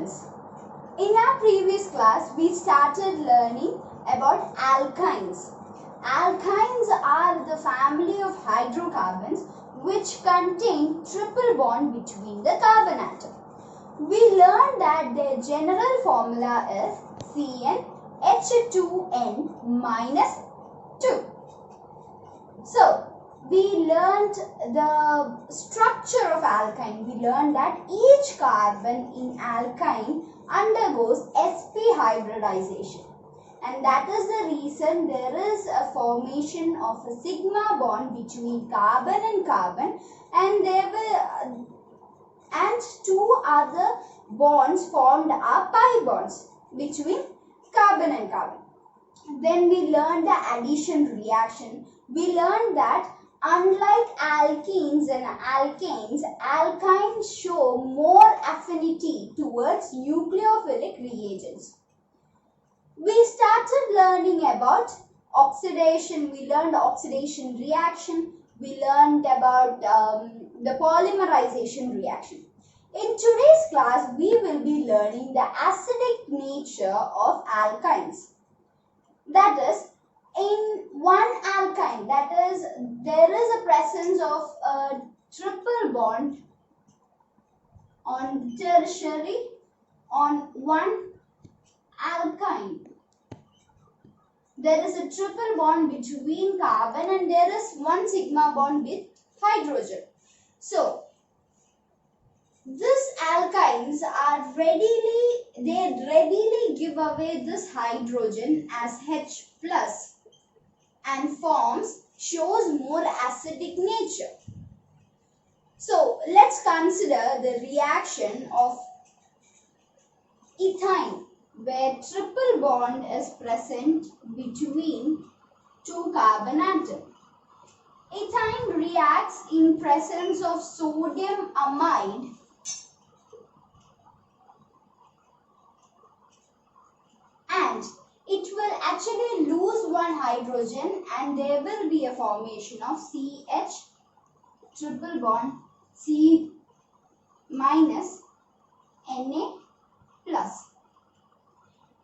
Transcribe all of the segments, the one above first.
carbons. In our previous class, we started learning about alkynes. Alkynes are the family of hydrocarbons which contain triple bond between the carbon atom. We learned that their general formula is CnH2n minus 2. So, we learned the structure of alkyne. We learned that each carbon in alkyne undergoes sp hybridization, and that is the reason there is a formation of a sigma bond between carbon and carbon, and two other bonds formed are pi bonds between carbon and carbon. Then we learned the addition reaction. We learned that unlike alkenes and alkanes, alkynes show more affinity towards nucleophilic reagents. We started learning about oxidation. We learned oxidation reaction. We learned about the polymerization reaction. In today's class, we will be learning the acidic nature of alkynes. That is, in one alkyne, that is, there is a presence of a triple bond on tertiary on one alkyne. There is a triple bond between carbon and there is one sigma bond with hydrogen. So, these alkynes are readily give away this hydrogen as H plus and shows more acidic nature. So, let's consider the reaction of ethyne, where triple bond is present between two carbon atoms. Ethyne reacts in presence of sodium amide and it will actually lose one hydrogen and there will be a formation of CH triple bond C minus Na plus.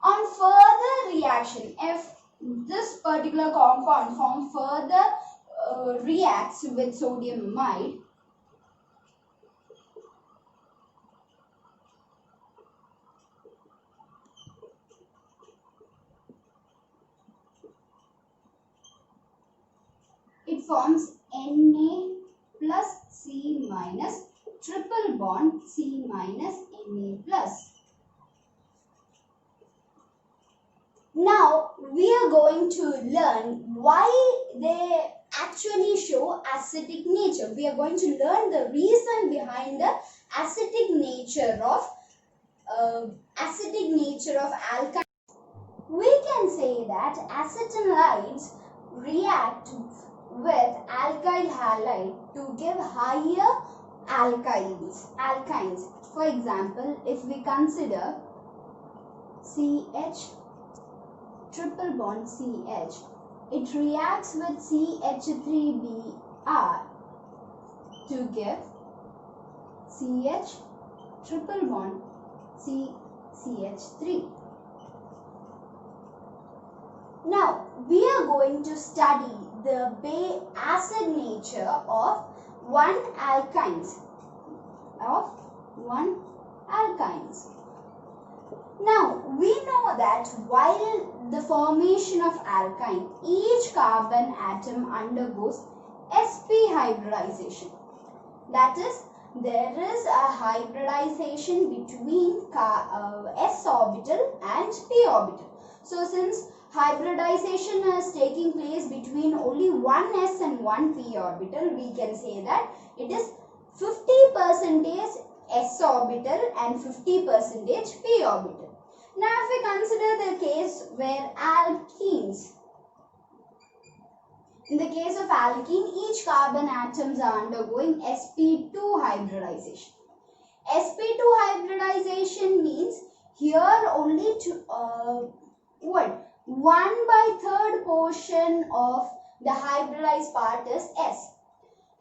On further reaction, if this particular compound form further reacts with sodium amide, it forms Na plus C minus triple bond C minus Na plus. Now we are going to learn why they actually show acidic nature. We are going to learn the reason behind the acidic nature of alkyne. We can say that acetonides react with alkyl halide to give higher alkynes. For example, if we consider CH triple bond CH, it reacts with CH3Br to give CH triple bond CH3. Now, we are going to study the acid nature of one alkynes. Now, we know that while the formation of alkyne, each carbon atom undergoes sp hybridization. That is, there is a hybridization between s orbital and p orbital. So, since hybridization is taking place between only one s and one p orbital, we can say that it is 50% s orbital and 50% p orbital. Now, if we consider the case where alkenes, in the case of alkene, each carbon atoms are undergoing sp2 hybridization. sp2 hybridization means here only 1/3 portion of the hybridized part is S.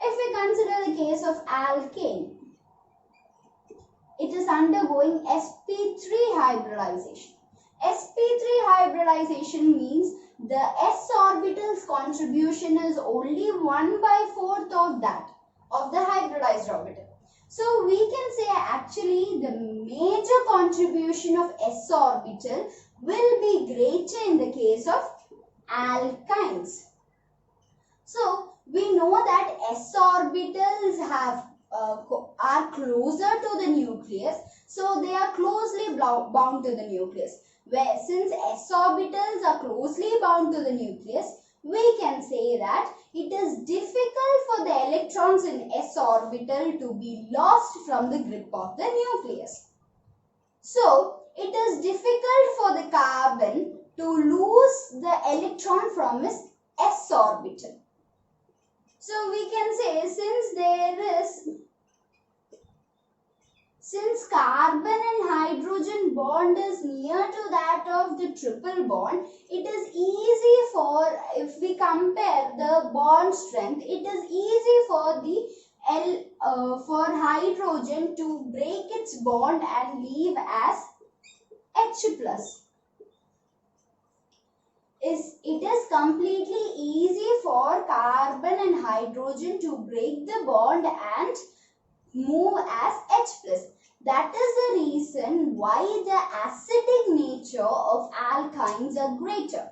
If we consider the case of alkane, it is undergoing sp3 hybridization. sp3 hybridization means the s orbital's contribution is only 1/4 of that of the hybridized orbital. So we can say actually the major contribution of s orbital will be greater in the case of alkynes. So we know that s orbitals are closer to the nucleus, so they are closely bound to the nucleus. Where since s orbitals are closely bound to the nucleus, we can say that it is difficult for the electrons in s orbital to be lost from the grip of the nucleus. So it is difficult for the carbon to lose the electron from its s orbital. So we can say since carbon and hydrogen bond is near to that of the triple bond, it is easy for, if we compare the bond strength, it is easy for the for hydrogen to break its bond and leave as H plus. It is completely easy for carbon and hydrogen to break the bond and move as H plus. That is the reason why the acidic nature of alkynes are greater.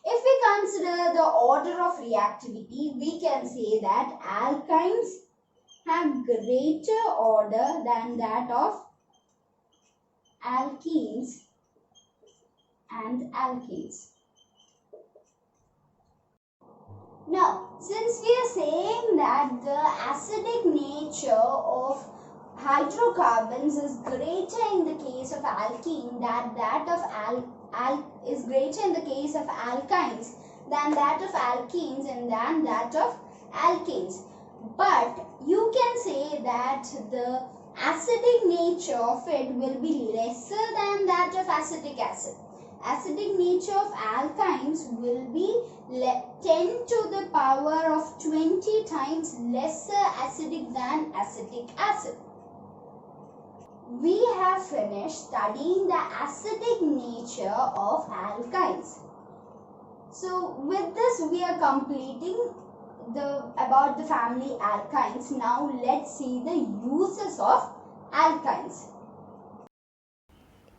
If we consider the order of reactivity, we can say that alkynes have greater order than that of alkenes and alkanes. Now, since we are saying that the acidic nature of hydrocarbons is greater in the case of alkene than that of is greater in the case of alkynes than that of alkenes and than that of alkanes. But you can say that the acidic nature of it will be lesser than that of acetic acid. Acidic nature of alkynes will be 10 to the power of 20 times lesser acidic than acetic acid. We have finished studying the acidic nature of alkynes. So with this we are completing about the family alkynes. Now let's see the uses of alkynes.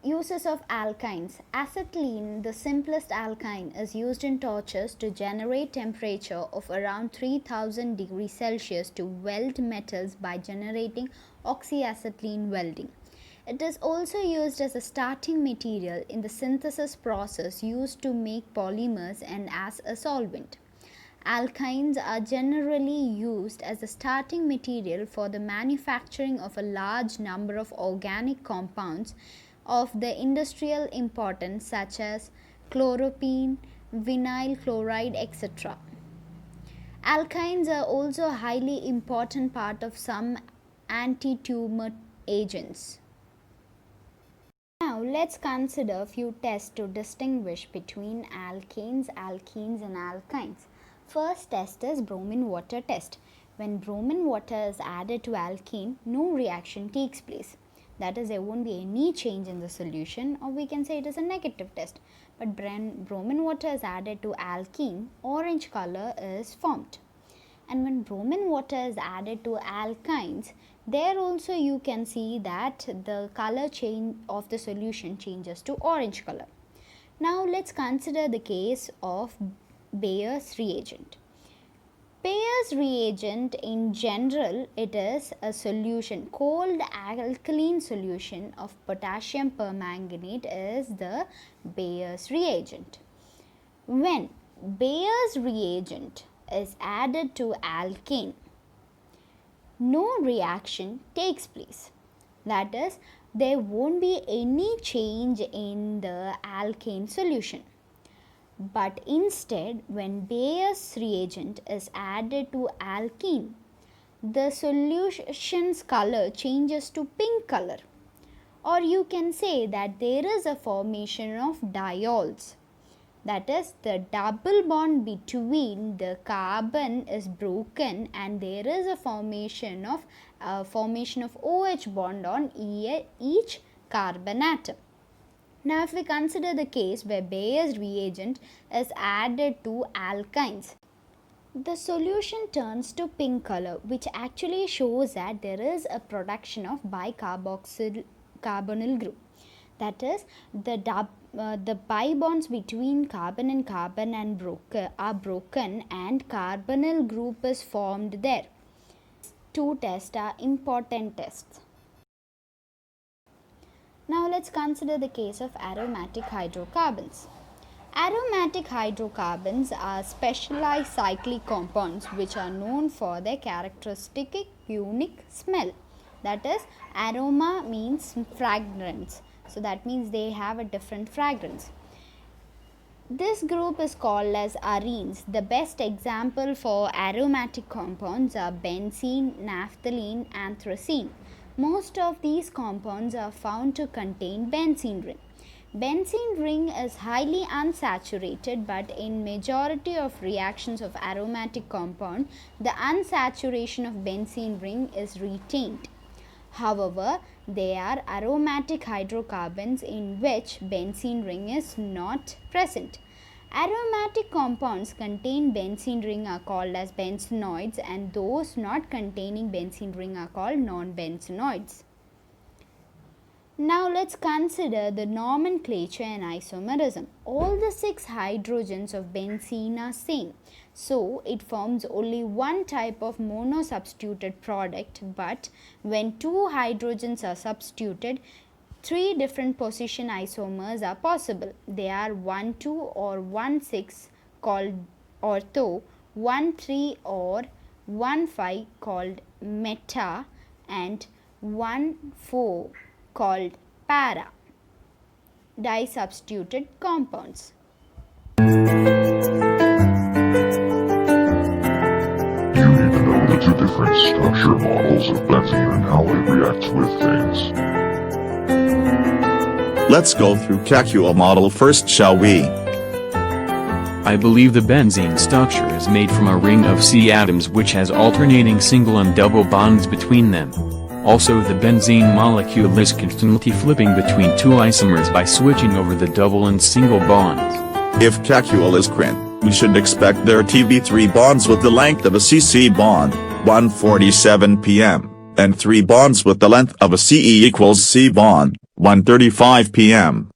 Uses of alkynes. Acetylene, the simplest alkyne, is used in torches to generate temperature of around 3000 degrees Celsius to weld metals by generating oxyacetylene welding. It is also used as a starting material in the synthesis process used to make polymers and as a solvent. Alkynes are generally used as a starting material for the manufacturing of a large number of organic compounds of the industrial importance such as chloropene, vinyl chloride, etc. Alkynes are also a highly important part of some anti-tumor agents. Now let's consider a few tests to distinguish between alkanes, alkenes and alkynes. First test is bromine water test. When bromine water is added to alkene, no reaction takes place. That is, there won't be any change in the solution, or we can say it is a negative test. But bromine water is added to alkene, orange color is formed. And when bromine water is added to alkynes, there also you can see that the color change of the solution changes to orange color. Now let's consider the case of Bayer's reagent. Bayer's reagent, in general, it is a solution, cold alkaline solution of potassium permanganate is the Bayer's reagent. When Bayer's reagent is added to alkane, no reaction takes place. That is, there won't be any change in the alkane solution. But instead, when Bayer's reagent is added to alkene, the solution's color changes to pink color. Or you can say that there is a formation of diols. That is, the double bond between the carbon is broken and there is a formation of formation of OH bond on each carbon atom. Now, if we consider the case where Bayer's reagent is added to alkynes, the solution turns to pink color, which actually shows that there is a production of bicarboxyl carbonyl group. That is, the pi bonds between carbon and carbon are broken and carbonyl group is formed there. Two tests are important tests. Now let's consider the case of aromatic hydrocarbons. Aromatic hydrocarbons are specialized cyclic compounds which are known for their characteristic unique smell. That is, aroma means fragrance. So that means they have a different fragrance. This group is called as arenes. The best example for aromatic compounds are benzene, naphthalene, anthracene. Most of these compounds are found to contain benzene ring. Benzene ring is highly unsaturated, but in majority of reactions of aromatic compound, the unsaturation of benzene ring is retained. However, there are aromatic hydrocarbons in which benzene ring is not present. Aromatic compounds contain benzene ring are called as benzenoids, and those not containing benzene ring are called non-benzenoids. Now let's consider the nomenclature and isomerism. All the 6 hydrogens of benzene are same. So it forms only one type of monosubstituted product, but when 2 hydrogens are substituted, 3 different position isomers are possible. They are 1,2 or 1,6 called ortho, 1,3 or 1,5 called meta, and 1,4 called para, disubstituted compounds. You need to know the 2 different structure models of benzene and how it reacts with things. Let's go through KQL model first, shall we? I believe the benzene structure is made from a ring of C atoms which has alternating single and double bonds between them. Also, the benzene molecule is constantly flipping between 2 isomers by switching over the double and single bonds. If KQL is correct, we should expect there to be 3 bonds with the length of a CC bond, 147 pm, and 3 bonds with the length of a CE equals C bond, 135 pm.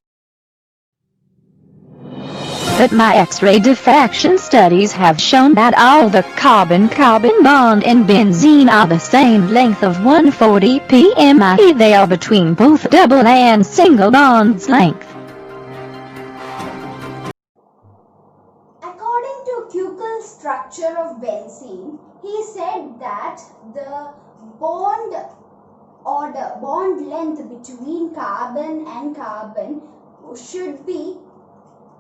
But my X-ray diffraction studies have shown that all the carbon-carbon bond in benzene are the same length of 140 pm, i.e. they are between both double and single bonds length. According to Kuckel's structure of benzene, he said that the bond length between carbon and carbon should be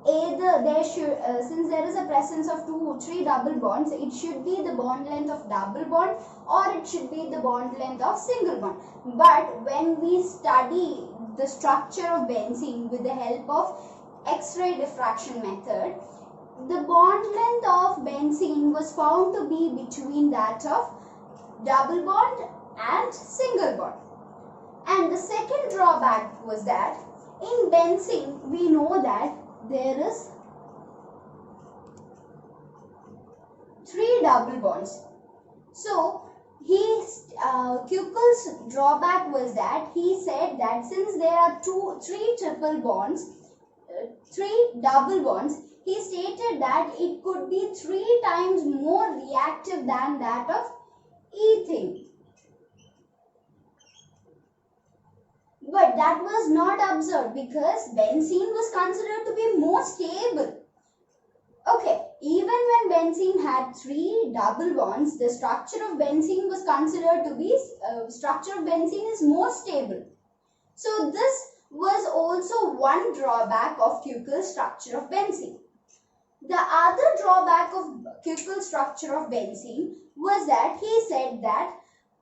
either since there is a presence of 3 double bonds, it should be the bond length of double bond or it should be the bond length of single bond. But when we study the structure of benzene with the help of X-ray diffraction method, the bond length of benzene was found to be between that of double bond and single bond. And the second drawback was that in benzene we know that there is 3 double bonds. So Kuckel's drawback was that he said that since there are 3 triple bonds, 3 double bonds, he stated that it could be 3 times more reactive than that of ethane. But that was not observed because benzene was considered to be more stable. Okay, even when benzene had 3 double bonds, the structure of benzene was considered to be, structure of benzene is more stable. So this was also one drawback of Kuckel's structure of benzene. The other drawback of Kuckel's structure of benzene was that he said that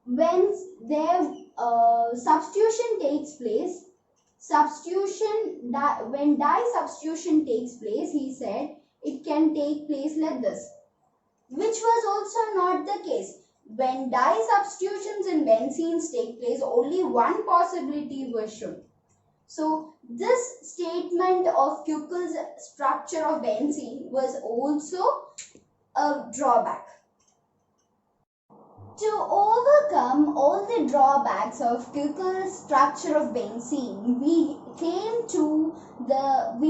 when their substitution takes place, when dye substitution takes place, he said it can take place like this, which was also not the case. when di substitutions in benzenes take place, only one possibility was shown. So this statement of Kuckel's structure of benzene was also a drawback. To overcome all the drawbacks of Kuckel's structure of benzene, we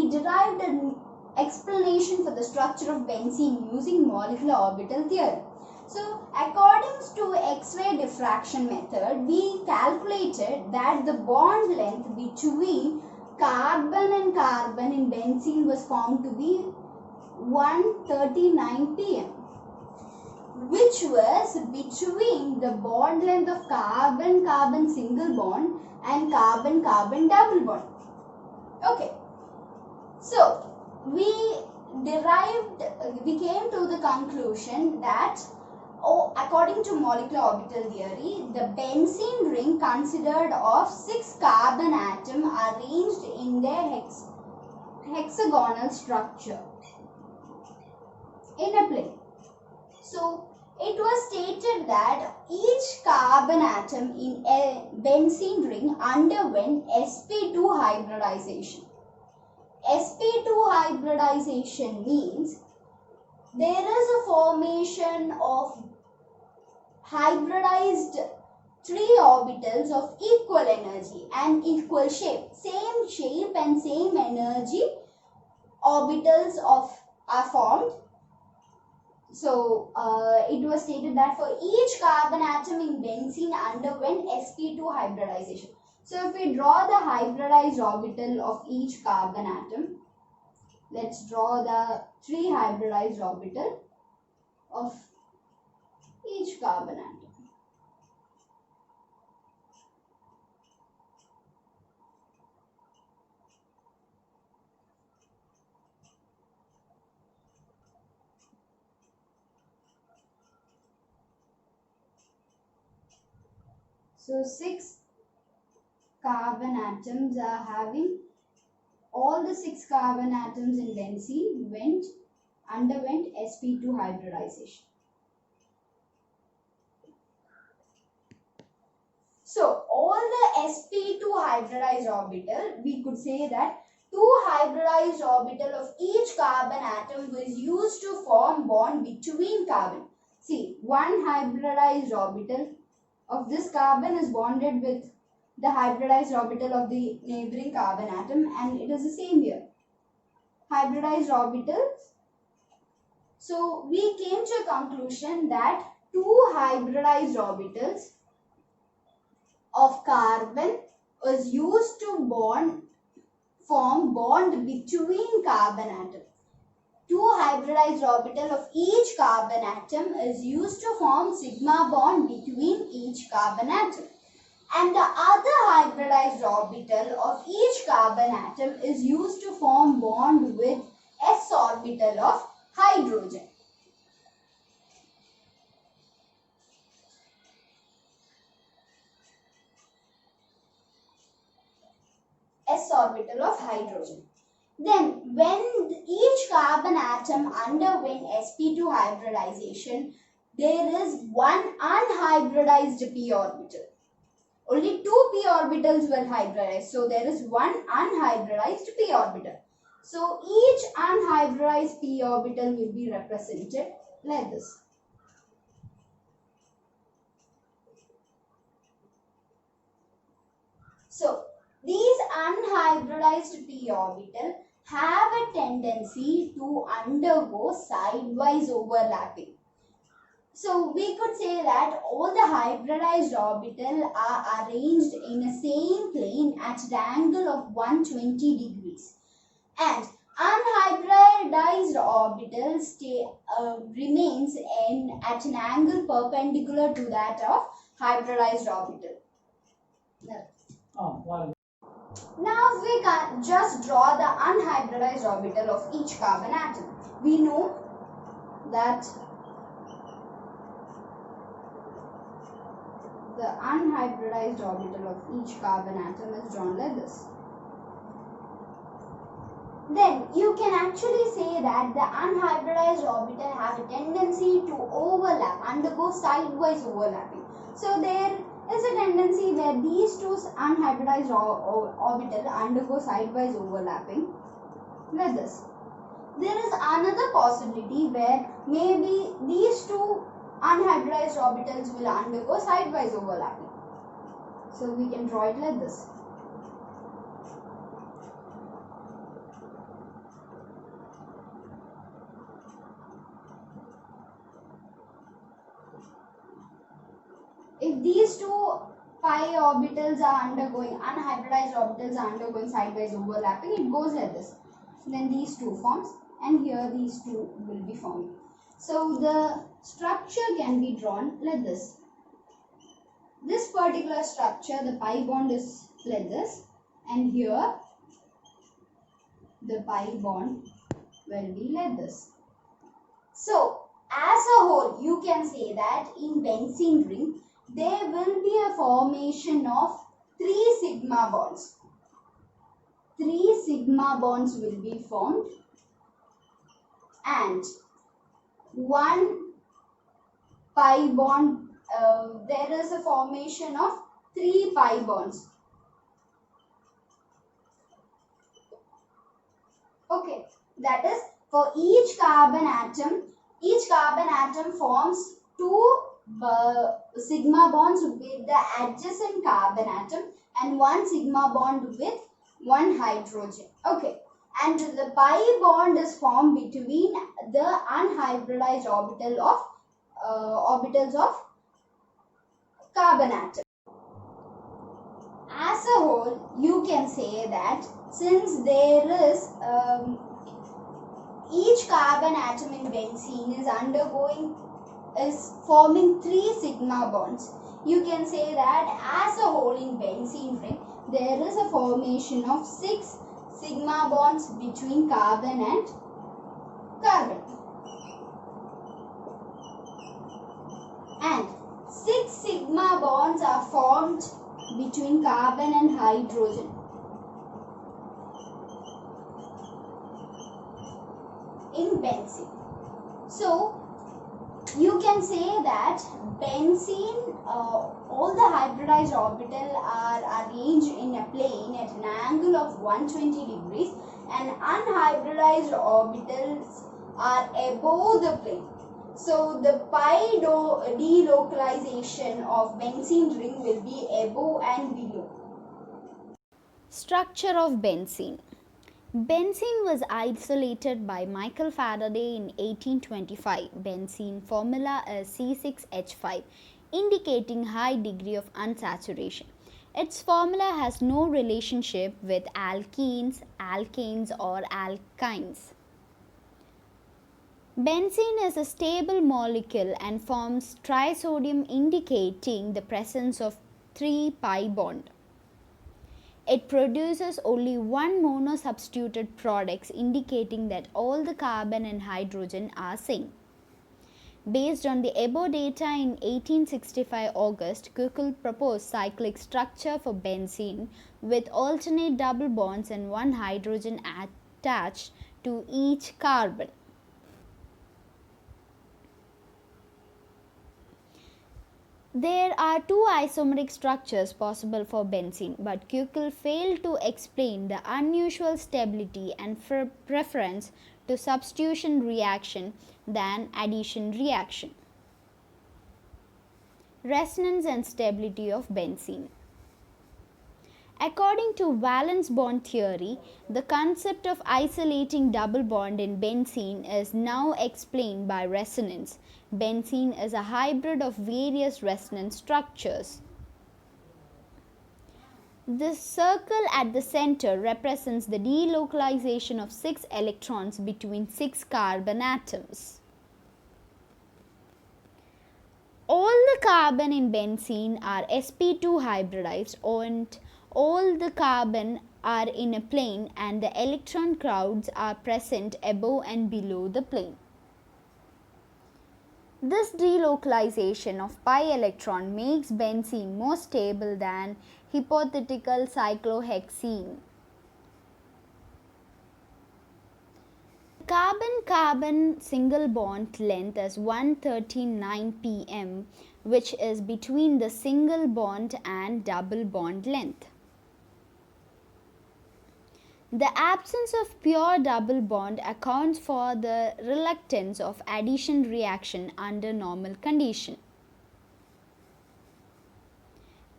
derived an explanation for the structure of benzene using molecular orbital theory. So, according to X-ray diffraction method, we calculated that the bond length between carbon and carbon in benzene was found to be 139 pm, which was between the bond length of carbon-carbon single bond and carbon-carbon double bond. Okay, so we came to the conclusion that according to molecular orbital theory, the benzene ring considered of 6 carbon atoms arranged in their hexagonal structure in a plane. So it was stated that each carbon atom in a benzene ring underwent sp2 hybridization. sp2 hybridization means there is a formation of hybridized 3 orbitals of equal energy and equal shape. Same shape and same energy orbitals are formed. So it was stated that for each carbon atom in benzene underwent sp2 hybridization. So if we draw the hybridized orbital of each carbon atom, let's draw the 3 hybridized orbital of each carbon atom. So 6 carbon atoms are having, all the 6 carbon atoms in benzene underwent sp2 hybridization. So all the sp2 hybridized orbital, we could say that 2 hybridized orbital of each carbon atom was used to form bond between carbon. See, one hybridized orbital of this carbon is bonded with the hybridized orbital of the neighboring carbon atom, and it is the same here. Hybridized orbitals. So we came to a conclusion that 2 hybridized orbitals of carbon was used to form bond between carbon atom. 2 hybridized orbital of each carbon atom is used to form sigma bond between each carbon atom. And the other hybridized orbital of each carbon atom is used to form bond with s orbital of hydrogen. S orbital of hydrogen. Then when each carbon atom underwent sp2 hybridization, there is one unhybridized p orbital. Only 2 p orbitals were hybridized, so there is one unhybridized p orbital. So each unhybridized p orbital will be represented like this. So these unhybridized p orbital have a tendency to undergo sidewise overlapping. So we could say that all the hybridized orbitals are arranged in a same plane at an angle of 120 degrees. And unhybridized orbital remains at an angle perpendicular to that of hybridized orbital. Now we can just draw the unhybridized orbital of each carbon atom. We know that the unhybridized orbital of each carbon atom is drawn like this. then you can actually say that the unhybridized orbital have a tendency to overlap, undergo sidewise overlapping. So there is a tendency where these two unhybridized orbital undergo sidewise overlapping like this. There is another possibility where maybe these two unhybridized orbitals will undergo sidewise overlapping. So we can draw it like this. If these two pi orbitals are undergoing, unhybridized orbitals are undergoing sidewise overlapping, it goes like this. Then these two forms, and here these two will be formed. So the structure can be drawn like this. This particular structure, the pi bond is like this, and here the pi bond will be like this. So as a whole, you can say that in benzene ring, there will be a formation of 3 sigma bonds. 3 sigma bonds will be formed and 1 pi bond. There is a formation of 3 pi bonds. Okay, that is for each carbon atom forms 2 sigma bonds with the adjacent carbon atom and 1 sigma bond with 1 hydrogen. Okay, and the pi bond is formed between the unhybridized orbitals of carbon atom. As a whole, you can say that since there is each carbon atom in benzene is forming 3 sigma bonds, you can say that as a whole in benzene ring there is a formation of 6 sigma bonds between carbon and carbon, and 6 sigma bonds are formed between carbon and hydrogen. In benzene. So you can say that benzene, all the hybridized orbitals are arranged in a plane at an angle of 120 degrees and unhybridized orbitals are above the plane. So the pi delocalization of benzene ring will be above and below. Structure of benzene. Benzene was isolated by Michael Faraday in 1825. Benzene formula is C6H5, indicating high degree of unsaturation. Its formula has no relationship with alkenes, alkanes or alkynes. Benzene is a stable molecule and forms trisodium, indicating the presence of 3 pi bond. It produces only one monosubstituted products, indicating that all the carbon and hydrogen are same. Based on the above data, in 1865 August, Kuckel proposed cyclic structure for benzene with alternate double bonds and 1 hydrogen attached to each carbon. There are 2 isomeric structures possible for benzene, but Kuckel failed to explain the unusual stability and preference to substitution reaction than addition reaction. Resonance and stability of benzene. According to valence bond theory, the concept of isolating double bond in benzene is now explained by resonance. Benzene is a hybrid of various resonance structures. The circle at the center represents the delocalization of 6 electrons between 6 carbon atoms. All the carbon in benzene are sp2 hybridized and all the carbon are in a plane and the electron clouds are present above and below the plane. This delocalization of pi electron makes benzene more stable than hypothetical cyclohexene. Carbon-carbon single bond length is 139 pm, which is between the single bond and double bond length. The absence of pure double bond accounts for the reluctance of addition reaction under normal condition.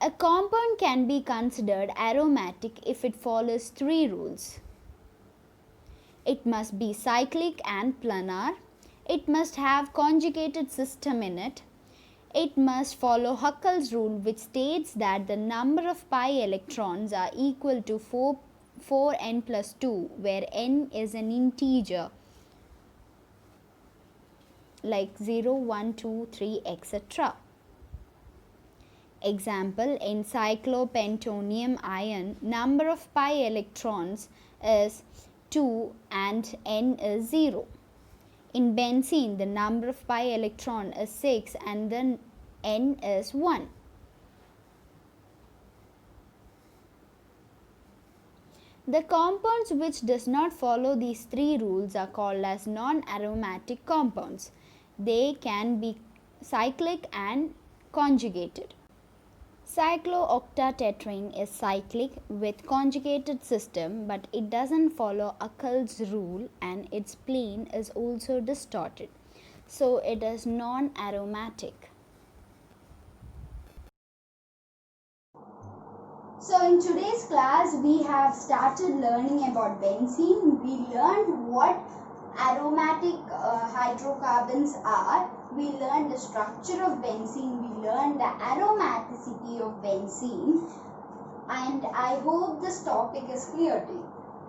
A compound can be considered aromatic if it follows three rules. It must be cyclic and planar. It must have conjugated system in it. It must follow Huckel's rule, which states that the number of pi electrons are equal to 4n plus 2, where n is an integer like 0, 1, 2, 3, etc. Example, in cyclopentonium ion, number of pi electrons is 2 and n is 0. In benzene, the number of pi electron is 6 and then n is 1. The compounds which does not follow these three rules are called as non-aromatic compounds. They can be cyclic and conjugated. Cyclooctatetrene is cyclic with conjugated system, but it doesn't follow Huckel's rule and its plane is also distorted. So it is non-aromatic. So in today's class, we have started learning about benzene. We learned what aromatic hydrocarbons are. We learned the structure of benzene. We learned the aromaticity of benzene. And I hope this topic is clear to you.